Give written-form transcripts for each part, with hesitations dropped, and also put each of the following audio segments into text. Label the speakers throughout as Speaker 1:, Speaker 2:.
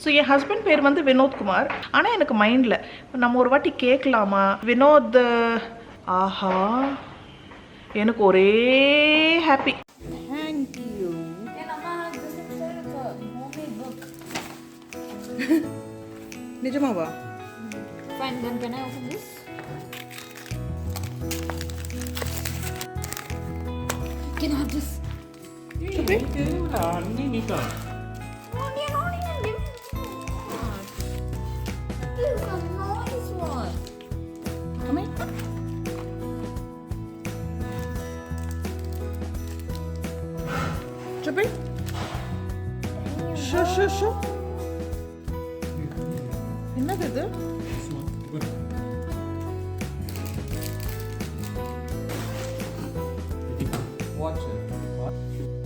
Speaker 1: So என் husband பேர் வந்து வினோத்குமார். ஆனால் எனக்கு மைண்டில் நம்ம ஒரு வாட்டி கேட்கலாமா வினோத். ஆஹா, எனக்கு ஒரே ஹாப்பி. தேங்க்யூ. நிஜமாவா?
Speaker 2: Fine, then can I open this? Can I have this?
Speaker 1: Okay.
Speaker 2: Onion. This is a nice one.
Speaker 1: Come here. Chubby. Shoo. என்னது இது?
Speaker 2: Watch it.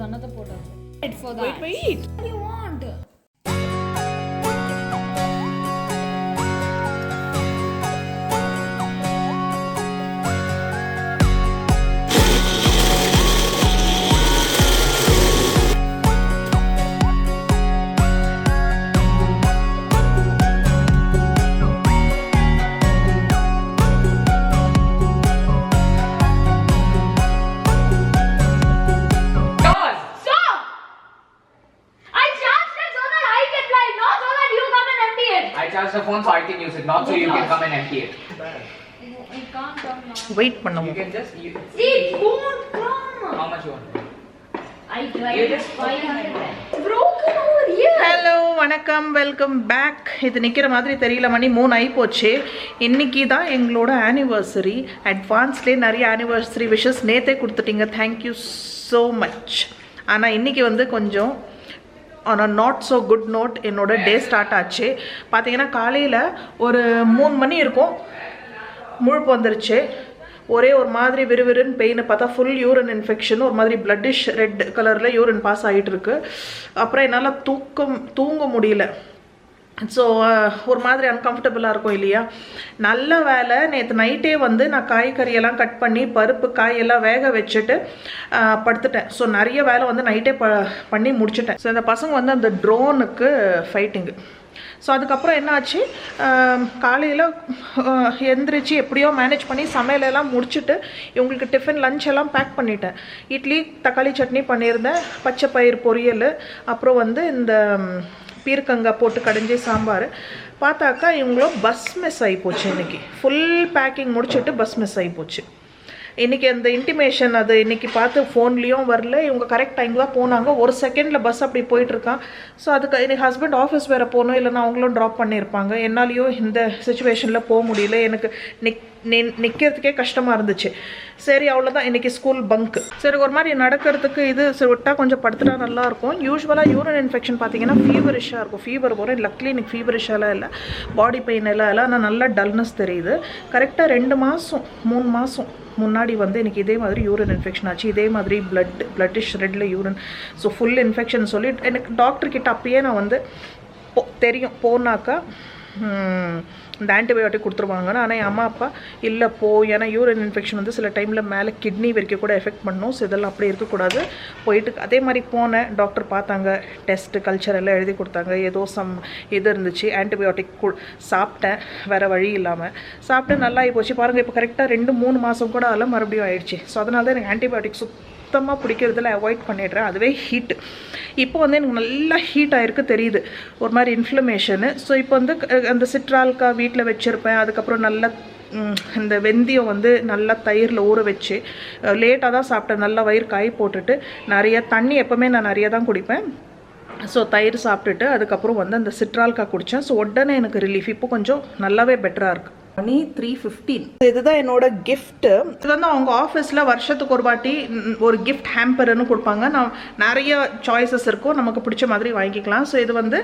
Speaker 2: Another photo. Wait for that.
Speaker 1: Wait.
Speaker 2: What do you want?
Speaker 3: Charge the phone so I can use it, not so you can come and empty it.
Speaker 2: I can't come now.
Speaker 1: Wait
Speaker 3: You
Speaker 1: பண்ணுவோம்.
Speaker 3: can just use.
Speaker 2: It won't come.
Speaker 3: How much you want?
Speaker 2: I
Speaker 3: You
Speaker 2: tried
Speaker 3: just
Speaker 2: 500. Broken over here.
Speaker 1: Hello, வணக்கம், welcome back. இது நிற்கிற மாதிரி தெரியல, மணி 3 ஆகி போச்சு. இன்றைக்கி தான் எங்களோட ஆனிவர்சரி. அட்வான்ஸ்லேயே நிறைய ஆனிவர்சரி விஷஸ் நேற்றே கொடுத்துட்டீங்க. Thank you so much. ஆனால் இன்றைக்கி வந்து கொஞ்சம் on a not so good note என்னோட டே ஸ்டார்ட் ஆச்சு. பார்த்தீங்கன்னா காலையில் ஒரு 3 மணி இருக்கும், முழுப்பு வந்துருச்சு. ஒரே ஒரு மாதிரி விறுவிறுன்னு பெயின், பார்த்தா ஃபுல் யூரின் இன்ஃபெக்ஷன், ஒரு மாதிரி பிளட்டிஷ் ரெட் கலரில் யூரின் பாஸ் ஆகிட்டு இருக்கு. அப்புறம் என்னால் தூங்க முடியல. ஸோ ஒரு மாதிரி அன்கம்ஃபர்டபுளாக இருக்கும் இல்லையா. நல்ல வேலை நேற்று நைட்டே வந்து நான் காய்கறியெல்லாம் கட் பண்ணி பருப்பு காயெல்லாம் வேக வச்சுட்டு படுத்துட்டேன். ஸோ நிறைய வேலை வந்து நைட்டே பண்ணி முடிச்சுட்டேன். ஸோ இந்த பசங்க வந்து அந்த ட்ரோனுக்கு ஃபைட்டிங்கு. ஸோ அதுக்கப்புறம் என்னாச்சு, காலையில் எந்திரிச்சு எப்படியோ மேனேஜ் பண்ணி சமையலெல்லாம் முடிச்சுட்டு இவங்களுக்கு டிஃபன் லஞ்ச் எல்லாம் பேக் பண்ணிட்டேன். இட்லி தக்காளி சட்னி பண்ணியிருந்தேன், பச்சை பயிர் பொரியல், அப்புறம் வந்து இந்த பீர்க்கங்காய் போட்டு கடைஞ்சி சாம்பார். பார்த்தாக்கா இவங்களும் பஸ் மிஸ் ஆகி போச்சு. இன்றைக்கி ஃபுல் பேக்கிங் முடிச்சுட்டு பஸ் மிஸ் ஆகி போச்சு. இன்றைக்கி அந்த இன்டிமேஷன் அது இன்றைக்கி பார்த்து ஃபோன்லேயும் வரல. இவங்க கரெக்ட் டைம் தான் போனாங்க. ஒரு செகண்டில் பஸ் அப்படி போயிட்டுருக்கான். ஸோ அதுக்கு எனக்கு ஹஸ்பண்ட் ஆஃபீஸ் வேறு போகணும், இல்லைனா அவங்களும் ட்ராப் பண்ணியிருப்பாங்க. என்னாலேயும் இந்த சுச்சுவேஷனில் போக முடியல. எனக்கு நிற்கிறதுக்கே கஷ்டமாக இருந்துச்சு. சரி, அவ்வளோதான், இன்றைக்கி ஸ்கூல் பங்க். சரி, ஒரு மாதிரி நடக்கிறதுக்கு இது விட்டால் கொஞ்சம் படுத்துட்டா நல்லாயிருக்கும். யூஸ்வலாக யூரின் இன்ஃபெக்ஷன் பார்த்தீங்கன்னா ஃபீவரிஷாக இருக்கும். ஃபீவர் போகிறேன், லக்லி எனக்கு ஃபீவரிஷாலாம் இல்லை, பாடி பெயின் எல்லாம் இல்லை. ஆனால் நல்லா டல்னஸ் தெரியுது. கரெக்டாக 2 மாதம் 3 மாதம் முன்னாடி வந்து எனக்கு இதே மாதிரி யூரின் இன்ஃபெக்ஷன் ஆச்சு. இதே மாதிரி பிளட்டிஷ் ரெட்டில் யூரின். ஸோ ஃபுல் இன்ஃபெக்ஷன் சொல்லி எனக்கு டாக்டர்கிட்ட அப்பயே நான் வந்து தெரியும் போனாக்கா இந்த ஆன்டிபயோட்டிக் கொடுத்துருவாங்கன்னு. ஆனால் என் அம்மா அப்பா இல்லை போ, ஏன்னா யூரின் இன்ஃபெக்ஷன் வந்து சில டைமில் மேலே கிட்னி வரைக்கும் கூட எஃபெக்ட் பண்ணும். ஸோ இதெல்லாம் அப்படியே இருக்கக்கூடாது. போயிட்டு அதே மாதிரி போனேன். டாக்டர் பார்த்தாங்க, டெஸ்ட்டு கல்ச்சர் எல்லாம் எழுதி கொடுத்தாங்க. ஏதோ இது இருந்துச்சு. ஆன்டிபயோட்டிக் சாப்பிட்டேன், வேறு வழி இல்லாமல் சாப்பிட்டு நல்லா ஆகி போச்சு. பாருங்கள், இப்போ கரெக்டாக 2-3 மாதம் கூட ஆல மறுபடியும் ஆயிடுச்சு. ஸோ அதனால தான் எனக்கு ஆன்டிபயோட்டிக் சுத்தமாக பிடிக்கிறதுல அவாய்ட் பண்ணிடுறேன். அதுவே ஹீட்டு. இப்போ வந்து எனக்கு நல்லா ஹீட் ஆகிருக்கு தெரியுது, ஒரு மாதிரி இன்ஃப்ளமேஷனு. ஸோ இப்போ வந்து அந்த சிட்ரால்கா வீட்டில் வச்சுருப்பேன். அதுக்கப்புறம் நல்லா இந்த வெந்தயம் வந்து நல்லா தயிரில் ஊற வச்சு லேட்டாக தான் சாப்பிட்டேன். நல்லா வயிறு காய் போட்டுட்டு நிறைய தண்ணி எப்போவுமே நான் நிறைய தான் குடிப்பேன். ஸோ தயிர் சாப்பிட்டுட்டு அதுக்கப்புறம் வந்து அந்த சிட்ரால்கா குடித்தேன். ஸோ உடனே எனக்கு ரிலீஃப். இப்போ கொஞ்சம் நல்லாவே பெட்டராக இருக்குது. மணி 3:15. இதுதான் என்னோட கிஃப்ட்டு. இது வந்து அவங்க ஆஃபீஸில் வருஷத்துக்கு ஒரு வாட்டி ஒரு கிஃப்ட் ஹேம்பர்னு கொடுப்பாங்க. நான் நிறைய சாய்ஸஸ் இருக்கும், நமக்கு பிடிச்ச மாதிரி வாங்கிக்கலாம். ஸோ இது வந்து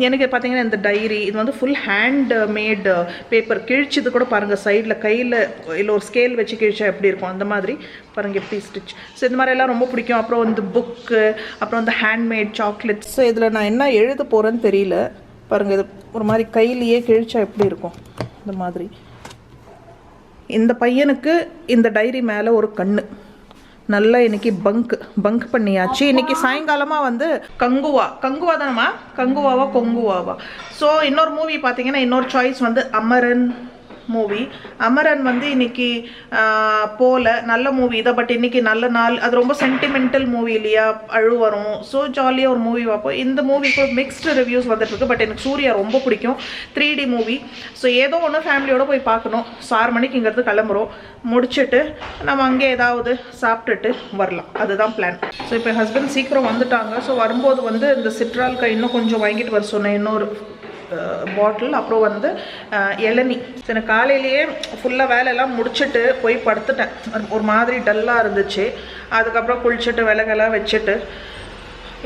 Speaker 1: எனக்கு பார்த்தீங்கன்னா இந்த டைரி, இது வந்து ஃபுல் ஹேண்ட் மேடு பேப்பர். கிழிச்சது கூட பாருங்கள், சைடில் கையில் இல்லை ஒரு ஸ்கேல் வச்சு கிழிச்சா எப்படி இருக்கும் அந்த மாதிரி பாருங்கள், எப்படி ஸ்டிச். ஸோ இந்த மாதிரியெல்லாம் ரொம்ப பிடிக்கும். அப்புறம் இந்த புக்கு, அப்புறம் இந்த ஹேண்ட்மேட் சாக்லேட்ஸ். ஸோ இதில் நான் என்ன எழுத போகிறேன்னு தெரியல. பாருங்கள், இது ஒரு மாதிரி கையிலேயே கிழிச்சா எப்படி இருக்கும் இந்த மாதிரி. இந்த பையனுக்கு இந்த டைரி மேலே ஒரு கண்ணு, நல்லா இன்னைக்கு பங்க் பண்ணியாச்சு. இன்னைக்கு சாயங்காலமாக வந்து கங்குவா தானம்மா, கங்குவாவா கொங்குவாவா. ஸோ இன்னொரு மூவி பார்த்தீங்கன்னா, இன்னொரு சாய்ஸ் வந்து அமரன் மூவி. அமரன் வந்து இன்னைக்கு போல நல்ல மூவி தான், பட் இன்னைக்கு நல்ல நாள். அது ரொம்ப சென்டிமெண்டல் மூவி இல்லையா, அழு வரும். ஸோ ஜாலியாக ஒரு மூவி பார்ப்போம். இந்த மூவிக்கு மிக்ஸ்டு ரிவ்யூஸ் வந்துட்டு இருக்கு. பட் எனக்கு சூர்யா ரொம்ப பிடிக்கும். 3D movie. ஸோ ஏதோ ஒன்று ஃபேமிலியோட போய் பார்க்கணும். ஸோ 6 மணிக்கு இங்கிறது கிளம்புறோம். முடிச்சுட்டு நம்ம அங்கே ஏதாவது சாப்பிட்டுட்டு வரலாம், அதுதான் பிளான். ஸோ இப்போ என் ஹஸ்பண்ட் சீக்கிரம் வந்துட்டாங்க. ஸோ வரும்போது வந்து இந்த சிட்ரால்கா இன்னும் கொஞ்சம் வாங்கிட்டு வர சொன்னேன், இன்னொரு பாட்டில். அப்புறம் வந்து இளநி. எனக்கு காலையிலேயே ஃபுல்லாக வேலையெல்லாம் முடிச்சுட்டு போய் படுத்துட்டேன். ஒரு மாதிரி டல்லாக இருந்துச்சு. அதுக்கப்புறம் குளிச்சுட்டு விலகெல்லாம் வச்சுட்டு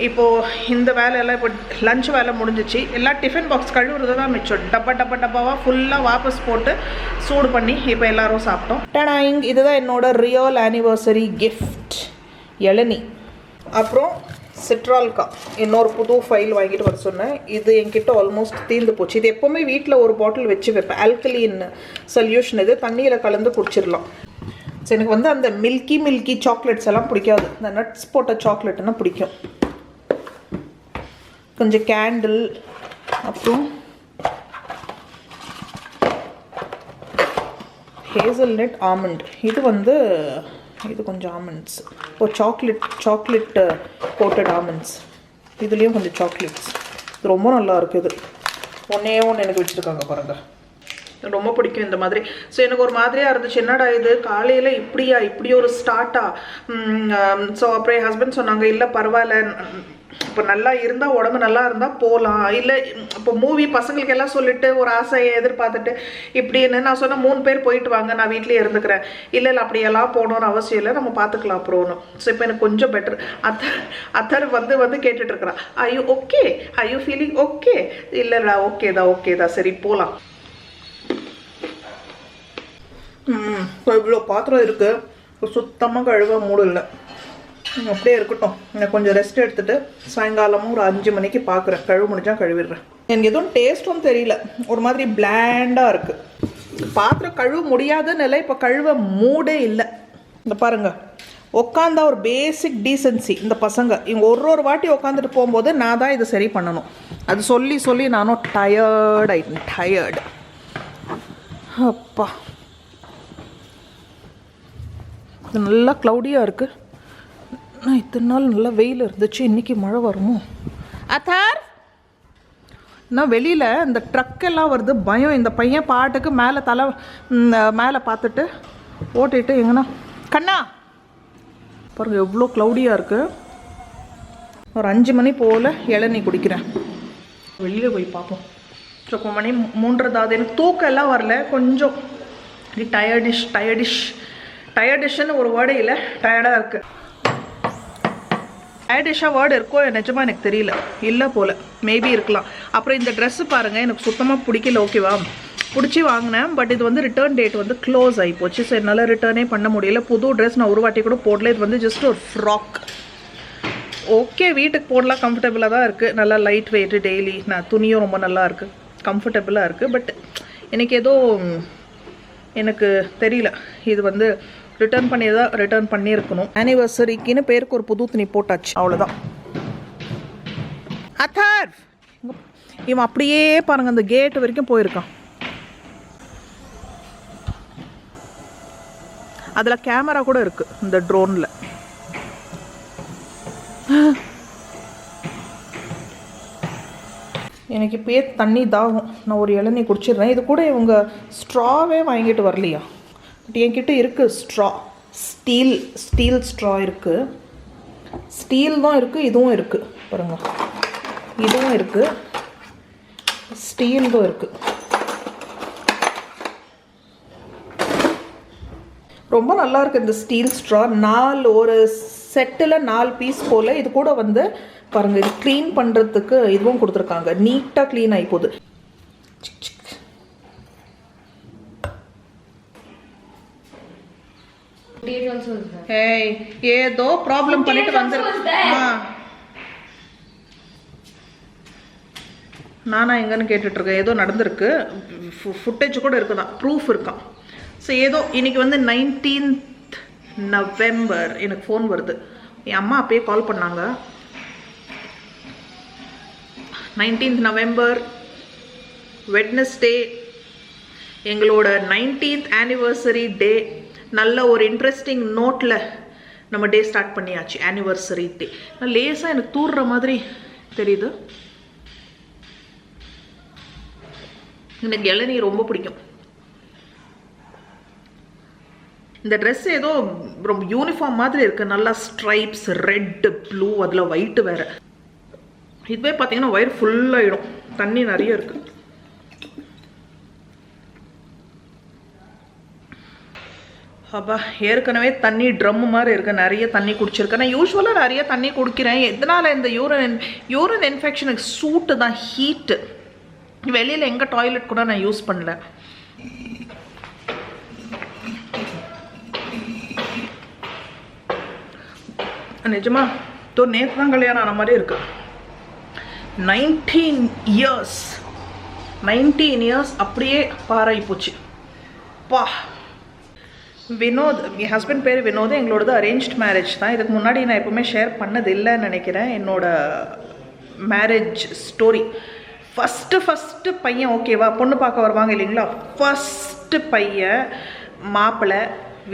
Speaker 1: இப்போது இந்த வேலையெல்லாம் இப்போ லஞ்ச் வேலை முடிஞ்சிச்சு. எல்லாம் டிஃபன் பாக்ஸ் கழுவுறது தான் மிச்சம். டப்பாவாக ஃபுல்லாக வாபஸ் போட்டு சூடு பண்ணி இப்போ எல்லோரும் சாப்பிட்டோம். டேனாயிங். இதுதான் என்னோட ரியல் ஆனிவர்சரி கிஃப்ட், இளநி. அப்புறம் சிட்ரால்கா இன்னொரு புது ஃபைல் வாங்கிட்டு வர சொன்னேன். இது என்கிட்ட ஆல்மோஸ்ட் தீர்ந்து போச்சு. இது எப்போவுமே வீட்டில் ஒரு பாட்டில் வச்சு வைப்பேன். Alkaline solution. இது தண்ணியில் கலந்து குடிச்சிடலாம். ஸோ எனக்கு வந்து அந்த மில்கி சாக்லேட்ஸ் எல்லாம் பிடிக்காது. இந்த நட்ஸ் போட்ட சாக்லேட்டுன்னா பிடிக்கும். கொஞ்சம் கேண்டில், அப்புறம் ஹேசல்நட் ஆமண்ட். இது கொஞ்சம் ஆமண்ட்ஸ். ஒரு சாக்லேட் கோட்டட் ஆமண்ட்ஸ். இதுலேயும் கொஞ்சம் சாக்லேட்ஸ். இது ரொம்ப நல்லா இருக்குது. ஒன்று எனக்கு வச்சுருக்காங்க பாருங்கள். ரொம்ப பிடிக்கும் இந்த மாதிரி. ஸோ எனக்கு ஒரு மாதிரியாக இருந்துச்சு, என்னடா இது காலையில் இப்படி ஒரு ஸ்டார்ட்டா. ஸோ அப்புறம் என் ஹஸ்பண்ட் சொன்னாங்க, இல்லை பரவாயில்ல, இப்போ நல்லா இருந்தால் உடம்பு நல்லா இருந்தால் போகலாம். இல்லை இப்போ மூவி பசங்களுக்கு எல்லாம் சொல்லிட்டு ஒரு ஆசையை எதிர்பார்த்துட்டு இப்படின்னு நான் சொன்னேன், 3 பேர் போயிட்டு வாங்க, நான் வீட்லேயே இருந்துக்கிறேன். இல்லை அப்படியெல்லாம் போகணுன்னு அவசியம் இல்லை, நம்ம பார்த்துக்கலாம் அப்புறம்னு. ஸோ இப்போ எனக்கு கொஞ்சம் பெட்டர். அத்தர் வந்து கேட்டுட்ருக்குறான், ஐ யூ ஃபீலிங் ஓகே? இல்லைடா ஓகே தான் சரி போகலாம். இவ்வளோ பாத்திரம் இருக்குது, சுத்தமாக கழுவ மூடு இல்லை. அப்படியே இருக்கட்டும். எனக்கு கொஞ்சம் ரெஸ்ட் எடுத்துகிட்டு சாயங்காலமும் ஒரு 5 மணிக்கு பார்க்குறேன். கழுவு முடிஞ்சால் கழுவிடுறேன். எனக்கு எதுவும் டேஸ்ட்டும் தெரியல, ஒரு மாதிரி பிளாண்டாக இருக்குது. பாத்திரம் கழுவ முடியாதுன்னு இல்லை, இப்போ கழுவ மூடே இல்லை. இந்த பாருங்கள், உட்காந்தா ஒரு பேசிக் டீசென்சி. இந்த பசங்க இவங்க ஒரு வாட்டி உட்காந்துட்டு போகும்போது நான் தான் இதை சரி பண்ணணும். அது சொல்லி நானும் டயர்டு. அப்பா, இது நல்லா க்ளவுடியாக இருக்குது. இத்தனை நாள் நல்லா வெயில் இருந்துச்சு, இன்றைக்கி மழை வருமோ? அத்தார், நான் வெளியில் இந்த ட்ரக்கெல்லாம் வருது, பயம். இந்த பையன் பாட்டுக்கு மேலே பார்த்துட்டு ஓட்டிட்டு எங்கன்னா கண்ணா பாருங்கள், எவ்வளோ க்ளவுடியாக இருக்குது. ஒரு 5 மணி போல் இளநீ குடிக்கிறேன். வெளியில் போய் பார்ப்போம். ஸோ மணி 3:30. எனக்கு தூக்கம் எல்லாம் வரல, கொஞ்சம் டயர்டிஷ்னு ஒரு வேர்டே இல்லை, டயர்டாக இருக்குது. டயர்டிஷாக வேர்டு இருக்கோ நிஜமாக எனக்கு தெரியல, இல்லை போல், மேபி இருக்கலாம். அப்புறம் இந்த ட்ரெஸ்ஸு பாருங்கள், எனக்கு சுத்தமாக பிடிக்கல. ஓகேவா, பிடிச்சி வாங்கினேன், பட் இது வந்து ரிட்டர்ன் டேட் வந்து க்ளோஸ் ஆகி போச்சு. ஸோ என்னால் ரிட்டர்னே பண்ண முடியல. புது ட்ரெஸ் நான் ஒரு வாட்டி கூட போடல. இது வந்து ஜஸ்ட் ஒரு ஃப்ராக். ஓகே, வீட்டுக்கு போடலாம், கம்ஃபர்டபுளாக தான் இருக்குது. நல்லா லைட் வெயிட்டு, டெய்லி நான் துணியும் ரொம்ப நல்லா இருக்குது, கம்ஃபர்டபுளாக இருக்குது. பட் எனக்கு தெரியல, இது வந்து ரிட்டர்ன் பண்ணியிருக்கணும். ஆனிவர்சரிக்குன்னு பேருக்கு ஒரு புது துணி போட்டாச்சு, அவ்வளோதான். அத்தார், இவன் அப்படியே பாருங்கள் அந்த கேட்டு வரைக்கும் போயிருக்கான். அதில் கேமரா கூட இருக்குது இந்த ட்ரோனில். எனக்கு இப்போயே தண்ணி தாகும். நான் ஒரு இளநீ குடிச்சிடுறேன். இது கூட இவங்க ஸ்ட்ராவே வாங்கிட்டு வரலையா? பட் என்கிட்ட இருக்குது ஸ்ட்ரா, ஸ்டீல் ஸ்ட்ரா இருக்குது. ஸ்டீல் தான் இருக்குது, இதுவும் இருக்குது பாருங்கள், இதுவும் இருக்குது, ஸ்டீல் தான் இருக்குது. ரொம்ப நல்லா இருக்குது இந்த ஸ்டீல் ஸ்ட்ரா. ஒரு செட்டில் 4 பீஸ் போல். இது கூட வந்து பாருங்கள், இது க்ளீன் பண்ணுறதுக்கு இதுவும் கொடுத்துருக்காங்க. நீட்டாக க்ளீன் ஆகி போகுது. ஏதோ ப்ராப்ளம் பண்ணிட்டு வந்துருக்கு. நானா எங்கன்னு கேட்டுட்டு இருக்கேன். ஏதோ நடந்திருக்கு, ஃபுட்டேஜ் கூட இருக்குதான், ப்ரூஃப் இருக்கான். ஸோ ஏதோ இன்னைக்கு வந்து 19th நவம்பர் எனக்கு ஃபோன் வருது. என் அம்மா அப்பயே கால் பண்ணாங்க. 19th நவம்பர் வெட்னஸ்டே எங்களோட 19th ஆனிவர்சரி டே. நல்ல ஒரு இன்ட்ரெஸ்டிங் நோட்டில் நம்ம டே ஸ்டார்ட் பண்ணியாச்சு. ஆனிவர்சரி டே லேசாக எனக்கு தூர்ற மாதிரி தெரியுது. எனக்கு இளநீ ரொம்ப பிடிக்கும். இந்த ட்ரெஸ் ஏதோ ரொம்ப யூனிஃபார்ம் மாதிரி இருக்குது. நல்லா ஸ்ட்ரைப்ஸ், ரெட், ப்ளூ, அதில் ஒயிட்டு வேறு. இதுவே பார்த்தீங்கன்னா வயிறு ஃபுல்லாகிடும். தண்ணி நிறைய இருக்குது. அப்பா ஏற்கனவே தண்ணி ட்ரம் மாதிரி இருக்குது. நிறைய தண்ணி குடிச்சிருக்கேன். நான் யூஸ்வலாக நிறைய தண்ணி குடிக்கிறேன். எதனால் இந்த யூரின் இன்ஃபெக்ஷனுக்கு சூட்டு தான், ஹீட்டு. வெளியில் எங்கே டாய்லெட் கூட நான் யூஸ் பண்ணல. நிஜமா நேற்று தான் கல்யாணம் ஆன மாதிரி இருக்கு. 19 இயர்ஸ் அப்படியே பாராயி போச்சு. பா. வினோத், என் ஹஸ்பண்ட் பேர் வினோத். எங்களோடது அரேஞ்ச்ட் மேரேஜ் தான். இதுக்கு முன்னாடி நான் எப்போவுமே ஷேர் பண்ணது இல்லைன்னு நினைக்கிறேன் என்னோட மேரேஜ் ஸ்டோரி. ஃபஸ்ட்டு பையன் ஓகேவா, பொண்ணு பார்க்க வருவாங்க இல்லைங்களா, ஃபஸ்ட்டு பையன் மாப்பிள்ளை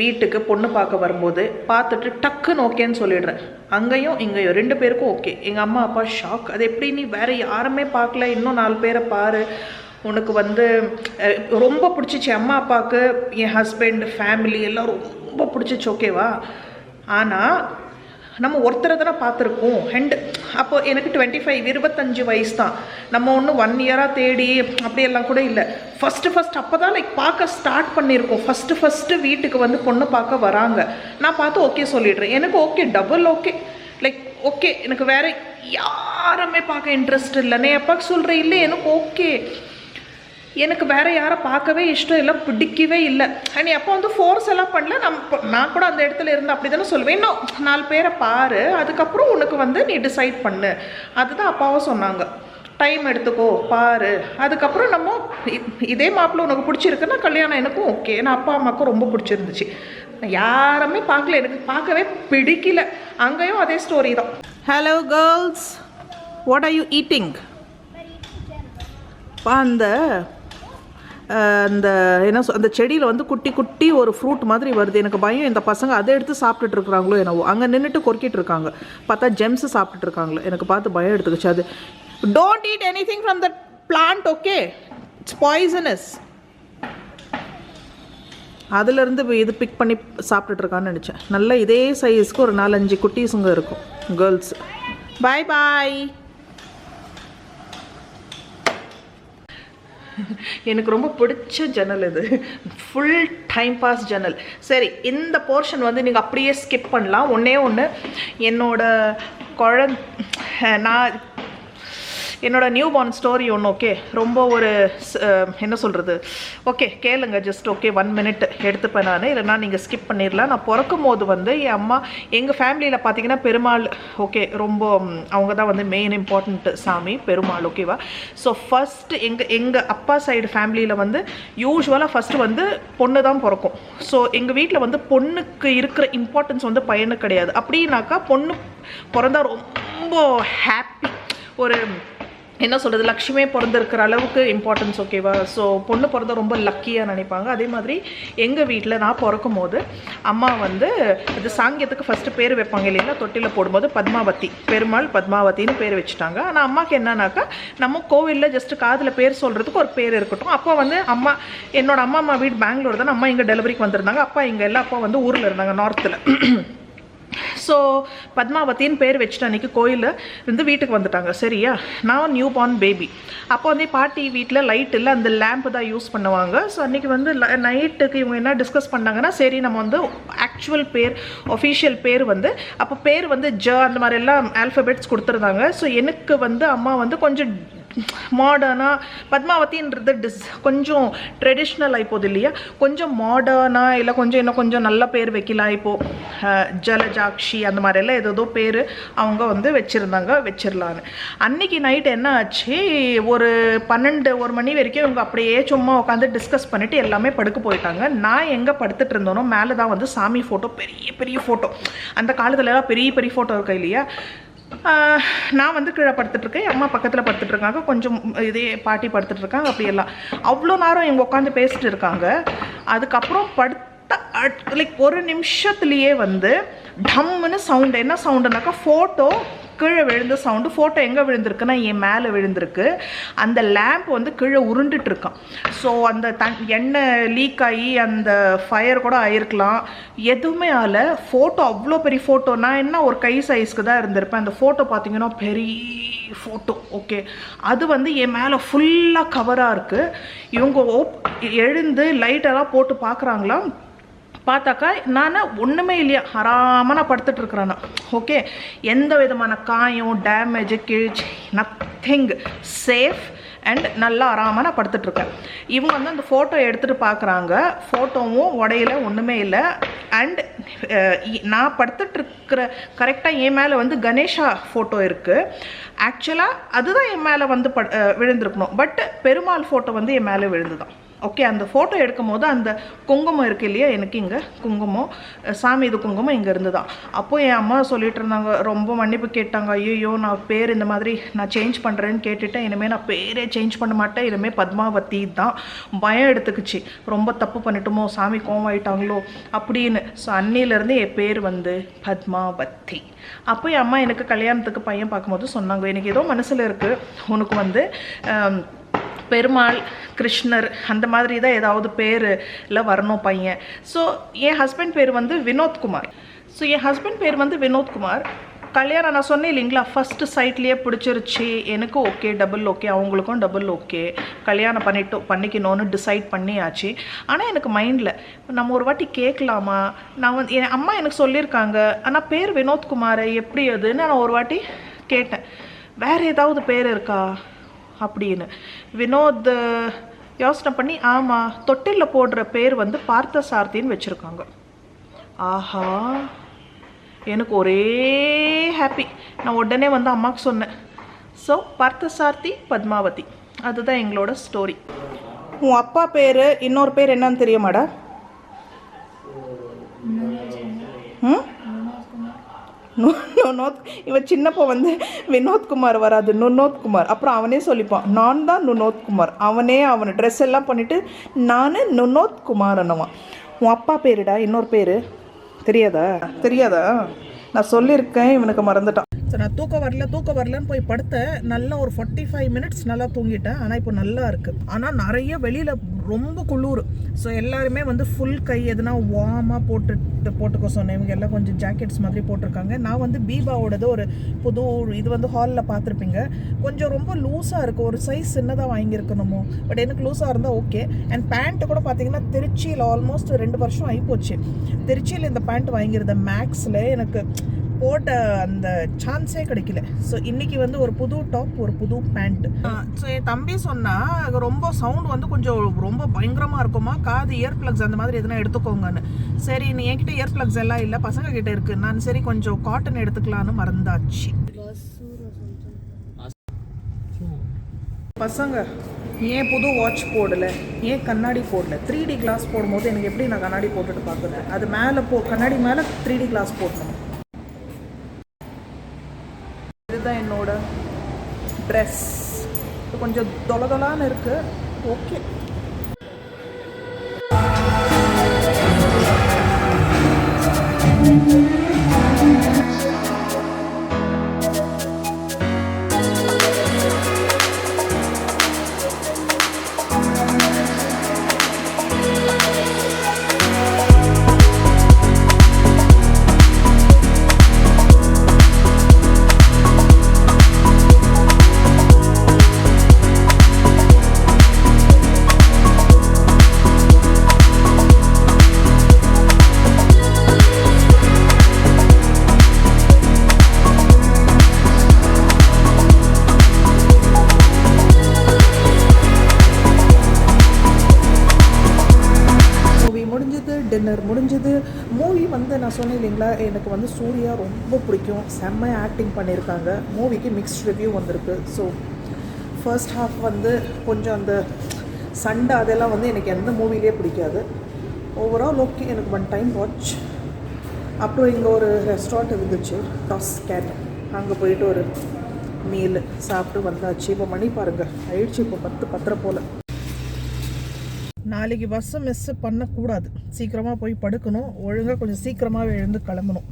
Speaker 1: வீட்டுக்கு பொண்ணு பார்க்க வரும்போது பார்த்துட்டு டக்குன்னு ஓகேன்னு சொல்லிடுறேன். அங்கேயும் இங்கேயும் 2 பேருக்கும் ஓகே. எங்கள் அம்மா அப்பா ஷாக். அது எப்படி நீ வேறு யாருமே பார்க்கல, இன்னும் 4 பேரை பாரு, உனக்கு வந்து ரொம்ப பிடிச்சிச்சு. அம்மா அப்பாவுக்கு என் ஹஸ்பண்ட் ஃபேமிலி எல்லாம் ரொம்ப பிடிச்சிச்சு ஓகேவா. ஆனால் நம்ம ஒருத்தரை தானே பார்த்துருக்கோம். அப்போ எனக்கு 25 வயசு தான். நம்ம ஒன்றும் 1 இயராக தேடி அப்படியெல்லாம் கூட இல்லை. ஃபஸ்ட்டு அப்போ தான் பார்க்க ஸ்டார்ட் பண்ணியிருக்கோம். ஃபஸ்ட்டு வீட்டுக்கு வந்து பொண்ணு பார்க்க வராங்க. நான் பார்த்து ஓகே சொல்லிடுறேன். எனக்கு ஓகே, டபுள் ஓகே. ஓகே, எனக்கு வேறு யாருமே பார்க்க இன்ட்ரெஸ்ட் இல்லை. நான் அப்பாவுக்கு சொல்கிறேன் இல்லை எனக்கு ஓகே, எனக்கு வேறு யாரை பார்க்கவே இஷ்டம் இல்லை, பிடிக்கவே இல்லை. நீ அப்போ வந்து ஃபோர்ஸ் எல்லாம் பண்ணல. நான் கூட அந்த இடத்துல இருந்து அப்படி தானே சொல்லுவேன். இன்னும் 4 பேரை பாரு, அதுக்கப்புறம் உனக்கு வந்து நீ டிசைட் பண்ணு. அதுதான் அப்பாவும் சொன்னாங்க. டைம் எடுத்துக்கோ, பாரு, அதுக்கப்புறம் நம்ம இதே மாப்பிள்ளை உனக்கு பிடிச்சிருக்குன்னா கல்யாணம் எனக்கும் ஓகே. நான் அப்பா அம்மாவுக்கும் ரொம்ப பிடிச்சிருந்துச்சு. யாருமே பார்க்கல, எனக்கு பார்க்கவே பிடிக்கல. அங்கேயும் அதே ஸ்டோரி தான். Hello girls, what are you eating? அந்த அந்த செடியில் வந்து குட்டி ஒரு ஃப்ரூட் மாதிரி வருது. எனக்கு பயம் இந்த பசங்க அதை எடுத்து சாப்பிட்டுட்டு இருக்கிறாங்களோ என்னவோ. அங்கே நின்றுட்டு கொறுக்கிட்டு இருக்காங்க. பார்த்தா ஜெம்ஸு சாப்பிட்டுட்டு இருக்காங்களோ. எனக்கு பார்த்து பயம் எடுத்துக்கிச்சு. அது don't eat anything from that plant, okay, it's poisonous. அதுலேருந்து இது பிக் பண்ணி சாப்பிட்டுட்டு இருக்கான்னு நினச்சேன். நல்லா இதே சைஸ்க்கு ஒரு 4-5 குட்டீஸுங்க இருக்கும் கேர்ள்ஸ். பாய் பாய். எனக்கு ரொம்ப பிடிச்ச ஜன்னல் இது. ஃபுல் டைம் பாஸ் ஜன்னல். சரி, இந்த போர்ஷன் வந்து நீங்கள் அப்படியே ஸ்கிப் பண்ணலாம். ஒன்று என்னோட என்னோட நியூ பார்ன் ஸ்டோரி ஒன்று. ஓகே, ரொம்ப ஒரு என்ன சொல்கிறது, ஓகே கேளுங்க ஜஸ்ட். ஓகே 1 மினிட் எடுத்துப்பேன் நான், இல்லைனா நீங்கள் ஸ்கிப் பண்ணிடலாம். நான் பிறக்கும் போது வந்து என் அம்மா, எங்கள் ஃபேமிலியில் பார்த்தீங்கன்னா பெருமாள், ஓகே, ரொம்ப அவங்க தான் வந்து மெயின் இம்பார்ட்டண்ட் சாமி பெருமாள், ஓகேவா. ஸோ ஃபஸ்ட்டு எங்கள் அப்பா சைடு ஃபேமிலியில் வந்து யூஸ்வலாக ஃபஸ்ட்டு வந்து பொண்ணு தான் பிறக்கும். ஸோ எங்கள் வீட்டில் வந்து பொண்ணுக்கு இருக்கிற இம்பார்ட்டன்ஸ் வந்து பையனுக்கு கிடையாது. அப்படின்னாக்கா பொண்ணு பிறந்தா ரொம்ப ஹாப்பி, ஒரு என்ன சொல்கிறது, லக்ஷ்மியே பிறந்திருக்கிற அளவுக்கு இம்பார்ட்டன்ஸ், ஓகேவா. ஸோ பொண்ணு பிறந்த ரொம்ப லக்கியாக நினைப்பாங்க. அதே மாதிரி எங்கள் வீட்டில் நான் பிறக்கும் போது அம்மா வந்து இது சாங்கியத்துக்கு ஃபஸ்ட்டு பேர் வைப்பாங்க இல்லைங்களா, தொட்டியில் போடும்போது பத்மாவதி, பெருமாள் பத்மாவதின்னு பேர் வச்சுட்டாங்க. ஆனால் அம்மாவுக்கு என்னன்னாக்கா, நம்ம கோவிலில் ஜஸ்ட்டு காதில் பேர் சொல்கிறதுக்கு ஒரு பேர் இருக்கட்டும். அப்போ வந்து என்னோட அம்மா வீடு பெங்களூர் தானே. அம்மா இங்கே டெலிவரிக்கு வந்திருந்தாங்க. அப்பா இங்கே இல்லை. அப்பா வந்து ஊரில் இருந்தாங்க, நார்த்தில். ஸோ பத்மாவதின்னு பேர் வச்சுட்டு அன்றைக்கி கோயிலில் இருந்து வீட்டுக்கு வந்துட்டாங்க. சரியா, நான் நியூ பார்ன் பேபி. அப்போ வந்து பாட்டி வீட்டில் லைட் இல்லை, அந்த லேம்பு தான் யூஸ் பண்ணுவாங்க. ஸோ அன்றைக்கி வந்து நைட்டுக்கு இவங்க என்ன டிஸ்கஸ் பண்ணாங்கன்னா, சரி நம்ம வந்து ஆக்சுவல் பேர், ஒஃபிஷியல் பேர் வந்து, அப்போ பேர் வந்து அந்த மாதிரி எல்லாம் ஆல்ஃபபெட்ஸ் கொடுத்துருந்தாங்க. ஸோ எனக்கு வந்து அம்மா வந்து கொஞ்சம் மாடர்னாக பத்மாவதின்றது கொஞ்சம் ட்ரெடிஷ்னல் ஆகிப்போகுது இல்லையா, கொஞ்சம் மாடர்னாக இல்லை கொஞ்சம் இன்னும் கொஞ்சம் நல்ல பேர் வைக்கலாம். இப்போது ஜலஜாக்ஷி அந்த மாதிரியெல்லாம் ஏதோ பேர் அவங்க வந்து வச்சிடலான்னு. அன்றைக்கி நைட் என்ன ஆச்சு, ஒரு 12-1 மணி வரைக்கும் இவங்க அப்படியே சும்மா உட்காந்து டிஸ்கஸ் பண்ணிவிட்டு எல்லாமே படுக்க போயிட்டாங்க. நான் எங்கே படுத்துட்டு இருந்தோனோ மேலே தான் வந்து சாமி ஃபோட்டோ, பெரிய பெரிய ஃபோட்டோ, அந்த காலத்துலலாம் பெரிய பெரிய ஃபோட்டோ இருக்கா இல்லையா. நான் வந்து கீழே படுத்துட்ருக்கேன், அம்மா பக்கத்தில் படுத்துட்ருக்காங்க, கொஞ்சம் இதே பாட்டி படுத்துட்ருக்காங்க. அப்படியெல்லாம் அவ்வளோ நேரம் இவங்க உட்காந்து பேசிட்டு இருக்காங்க. அதுக்கப்புறம் லைக் ஒரு நிமிஷத்துலேயே வந்து டம்முன்னு சவுண்டு. என்ன சவுண்டுனாக்கா ஃபோட்டோ கீழே விழுந்த சவுண்டு. ஃபோட்டோ எங்கே விழுந்திருக்குன்னா என் மேலே விழுந்திருக்கு. அந்த லேம்ப் வந்து கீழே உருண்டுட்டுருக்கான். ஸோ அந்த எண்ணெய் லீக் ஆகி அந்த ஃபயர் கூட ஆகிருக்கலாம், எதுவுமே ஆகலை. ஃபோட்டோ அவ்வளோ பெரிய ஃபோட்டோ, நான் என்ன ஒரு கை சைஸ்க்கு தான் இருந்திருப்பேன். அந்த ஃபோட்டோ பார்த்தீங்கன்னா பெரிய ஃபோட்டோ. ஓகே, அது வந்து என் மேலே ஃபுல்லாக கவராக இருக்குது. இவங்க எழுந்து லைட்டெல்லாம் போட்டு பார்க்குறாங்களா, பார்த்தாக்கா நான் ஒன்றுமே இல்லையா, ஆறாமல் நான் படுத்துட்ருக்குறேன்னா. ஓகே, எந்த விதமான காயம் டேமேஜு கிழிச்சு நத்திங், சேஃப் அண்ட் நல்லா ஆறாமல் நான் படுத்துட்ருக்கேன். இவங்க வந்து அந்த ஃபோட்டோ எடுத்துகிட்டு பார்க்குறாங்க, ஃபோட்டோவும் உடையில ஒன்றுமே இல்லை. அண்ட் நான் படுத்துட்ருக்கிற கரெக்டாக என் மேலே வந்து கணேஷா ஃபோட்டோ இருக்குது. ஆக்சுவலாக அதுதான் என் மேலே வந்து விழுந்திருக்கணும், பட் பெருமாள் ஃபோட்டோ வந்து என் மேலே விழுந்துதான். ஓகே, அந்த ஃபோட்டோ எடுக்கும் போது அந்த குங்குமம் இருக்குது இல்லையா, எனக்கு இங்கே குங்குமம், சாமி இது குங்குமம் இங்கே இருந்து தான். அப்போது என் அம்மா சொல்லிட்டு இருந்தாங்க, ரொம்ப மன்னிப்பு கேட்டாங்க. ஐயோ, நான் பேர் இந்த மாதிரி நான் சேஞ்ச் பண்ணுறேன்னு கேட்டுட்டேன், இனிமேல் நான் பேரே சேஞ்ச் பண்ண மாட்டேன், இனிமேல் பத்மாவதி தான். பயம் எடுத்துக்குச்சு, ரொம்ப தப்பு பண்ணிட்டோமோ, சாமி கோவம் ஆகிட்டாங்களோ அப்படின்னு. ஸோ அன்னிலேருந்து என் பேர் வந்து பத்மாவதி. அப்போ என் அம்மா எனக்கு கல்யாணத்துக்கு பையன் பார்க்கும்போது சொன்னாங்க, எனக்கு ஏதோ மனசில் இருக்குது, உனக்கு வந்து பெருமாள் கிருஷ்ணர் அந்த மாதிரி தான் ஏதாவது பேரில் வரணும் பையன். ஸோ என் ஹஸ்பண்ட் பேர் வந்து வினோத்குமார். ஸோ என் ஹஸ்பண்ட் பேர் வந்து வினோத்குமார். கல்யாணம் நான் சொன்னேன் இல்லைங்களா, ஃபஸ்ட்டு சைட்லேயே பிடிச்சிருச்சு எனக்கு. ஓகே, டபுள் ஓகே, அவங்களுக்கும் டபுள் ஓகே, கல்யாணம் பண்ணிக்கணும்னு டிசைட் பண்ணியாச்சு. ஆனால் எனக்கு மைண்டில் நம்ம ஒரு வாட்டி கேட்கலாமா, நான் வந்து என் அம்மா எனக்கு சொல்லியிருக்காங்க, ஆனால் பேர் வினோத்குமார் எப்படி அதுன்னு நான் ஒரு வாட்டி கேட்டேன், வேறு ஏதாவது பேர் இருக்கா அப்படின்னு. வினோத் யோசனை பண்ணி, ஆமாம், தொட்டிலில் போடுற பேர் வந்து பார்த்த சாரதின்னு வச்சுருக்காங்க. ஆஹா, எனக்கு ஒரே ஹாப்பி. நான் உடனே வந்து அம்மாவுக்கு சொன்னேன். ஸோ பார்த்த சாரதி பத்மாவதி, அதுதான் எங்களோட ஸ்டோரி. உன் அப்பா பேர் இன்னொரு பேர் என்னன்னு தெரியுமாடா? இவன் சின்னப்போ வந்து வினோத்குமார் வராது, நுனோத்குமார். அப்புறம் அவனே சொல்லிப்பான், நான் தான் நுனோத்குமார். அவனே அவனை ட்ரெஸ் எல்லாம் பண்ணிவிட்டு நான் நுனோத்குமார் என்னவான். உன் அப்பா பேருடா இன்னொரு பேர் தெரியாதா? நான் சொல்லியிருக்கேன், இவனுக்கு மறந்துட்டான். ஸோ நான் தூக்கம் வரலன்னு போய் படுத்தேன். நல்லா ஒரு 45 மினிட்ஸ் நல்லா தூங்கிட்டேன். ஆனால் இப்போ நல்லா இருக்குது. ஆனால் நிறைய வெளியில் ரொம்ப குளிர். ஸோ எல்லாருமே வந்து ஃபுல் கை எதுனா வார்மாக போட்டுக்க சொன்னேன். இவங்க எல்லாம் கொஞ்சம் ஜாக்கெட்ஸ் மாதிரி போட்டிருக்காங்க. நான் வந்து பீபாவோடது ஒரு புது இது வந்து ஹாலில் பார்த்துருப்பீங்க, கொஞ்சம் ரொம்ப லூஸாக இருக்குது. ஒரு சைஸ் சின்னதாக வாங்கியிருக்கணுமோ, பட் எனக்கு லூஸாக இருந்தால் ஓகே. அண்ட் பேண்ட்டு கூட பார்த்தீங்கன்னா திருச்சியில் ஆல்மோஸ்ட் 2 வருஷம் ஆகிப்போச்சு. திருச்சியில் இந்த பேண்ட் வாங்கியிருந்தேன் மேக்ஸில், எனக்கு போட்ட அந்த சான்ஸே கிடைக்கல. ஸோ இன்றைக்கி வந்து ஒரு புது டாப், ஒரு புது பேண்ட். ஸோ என் தம்பி சொன்னால் ரொம்ப சவுண்ட் வந்து கொஞ்சம் ரொம்ப பயங்கரமாக இருக்குமா, காது இயர் ப்ளக்ஸ் அந்த மாதிரி எதுனா எடுத்துக்கோங்கன்னு. சரி, நீ என்கிட்ட இயர் ப்ளக்ஸ் எல்லாம் இல்லை, பசங்க கிட்ட இருக்குது. நான் சரி கொஞ்சம் காட்டன் எடுத்துக்கலான்னு மறந்தாச்சு. பசங்க ஏன் புது வாட்ச் போடலை, ஏன் கண்ணாடி போடல? 3D கிளாஸ் போடும்போது எனக்கு எப்படி நான் கண்ணாடி போட்டுட்டு பார்க்குறது? அது மேலே கண்ணாடி மேலே 3D கிளாஸ் போடணும். இதுதான் என்னோட ட்ரெஸ். கொஞ்சம் தொலைதொலான்னு இருக்குது. ஓகே, டின்னர் முடிஞ்சது. மூவி வந்து நான் சொன்னேன் இல்லைங்களா, எனக்கு வந்து சூர்யா ரொம்ப பிடிக்கும், செம்ம ஆக்டிங் பண்ணியிருக்காங்க. மூவிக்கு மிக்ஸ்ட் ரிவ்யூ வந்திருக்கு. ஸோ ஃபர்ஸ்ட் ஹாஃப் வந்து கொஞ்சம் அந்த சண்டை அதெல்லாம் வந்து எனக்கு எந்த மூவிலே பிடிக்காது. ஓவரால் ஓகே, எனக்கு ஒன் டைம் வாட்ச். அப்புறம் இங்கே ஒரு ரெஸ்டாரண்ட் இருந்துச்சு, டாஸ் கேட், அங்கே போயிட்டு ஒரு மீல் சாப்பிட்டு வந்தாச்சு. இப்போ மணி பாருங்கள் ஆயிடுச்சு, இப்போ 10:10 போல். நாளைக்கு பஸ்ஸை மிஸ் பண்ணக்கூடாது, சீக்கிரமாக போய் படுக்கணும், ஒழுங்காக கொஞ்சம் சீக்கிரமாக எழுந்து கிளம்பணும்.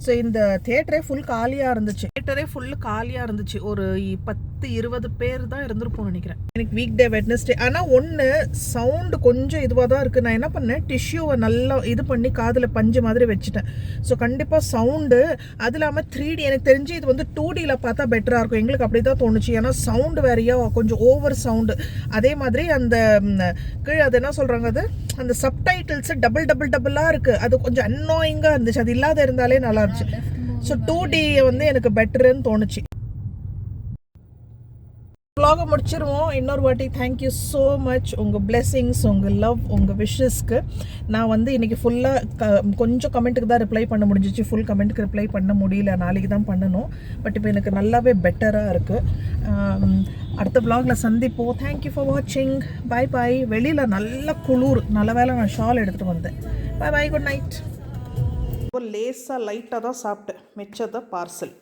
Speaker 1: ஸோ இந்த தியேட்டரே ஃபுல் காலியாக இருந்துச்சு. ஒரு 10-20 பேர் தான் இருந்திருப்போம்னு நினைக்கிறேன். எனக்கு வீக் டே வெட்னஸ்டே. ஆனால் ஒன்று சவுண்டு கொஞ்சம் இதுவாக தான் இருக்குது. நான் என்ன பண்ணேன், டிஷ்யூவை நல்லா இது பண்ணி காதில் பஞ்சு மாதிரி வச்சுட்டேன். ஸோ கண்டிப்பாக சவுண்டு, அது இல்லாமல் 3D எனக்கு தெரிஞ்சு இது வந்து 2Dயில் பார்த்தா பெட்டராக இருக்கும். எங்களுக்கு அப்படி தான் தோணுச்சு. ஏன்னா சவுண்டு வேறையா கொஞ்சம் ஓவர் சவுண்டு. அதே மாதிரி அந்த கீழே அது என்ன சொல்கிறாங்க, அது அந்த சப்டைட்டில்ஸு டபுளாக இருக்குது. அது கொஞ்சம் அன்னாயிங்காக இருந்துச்சு. அது இல்லாத இருந்தாலே நல்லா இருந்துச்சு. ஸோ 2D வந்து எனக்கு பெட்டருன்னு தோணுச்சு. vlog முடிச்சிருவோம். இன்னொரு வாட்டி தேங்க்யூ ஸோ மச். உங்கள் பிளெஸிங்ஸ், உங்கள் லவ், உங்கள் விஷஸ்க்கு. நான் வந்து இன்றைக்கி ஃபுல்லாக கொஞ்சம் கமெண்ட்டுக்கு தான் ரிப்ளை பண்ண முடிஞ்சிச்சு. ஃபுல் கமெண்ட்டுக்கு ரிப்ளை பண்ண முடியல, நாளைக்கு தான் பண்ணணும். பட் இப்போ எனக்கு நல்லாவே பெட்டராக இருக்குது. அடுத்த vlogல சந்திப்போம். தேங்க்யூ ஃபார் வாட்சிங். பாய் பாய். வெளியில் நல்ல குளிர், நல்ல வேளை நான் ஷால் எடுத்துகிட்டு வந்தேன். பாய் பாய், குட் நைட். இப்போ லேசாக லைட்டாக தான் சாப்பிட்டேன், மிச்சத்தை பார்சல்.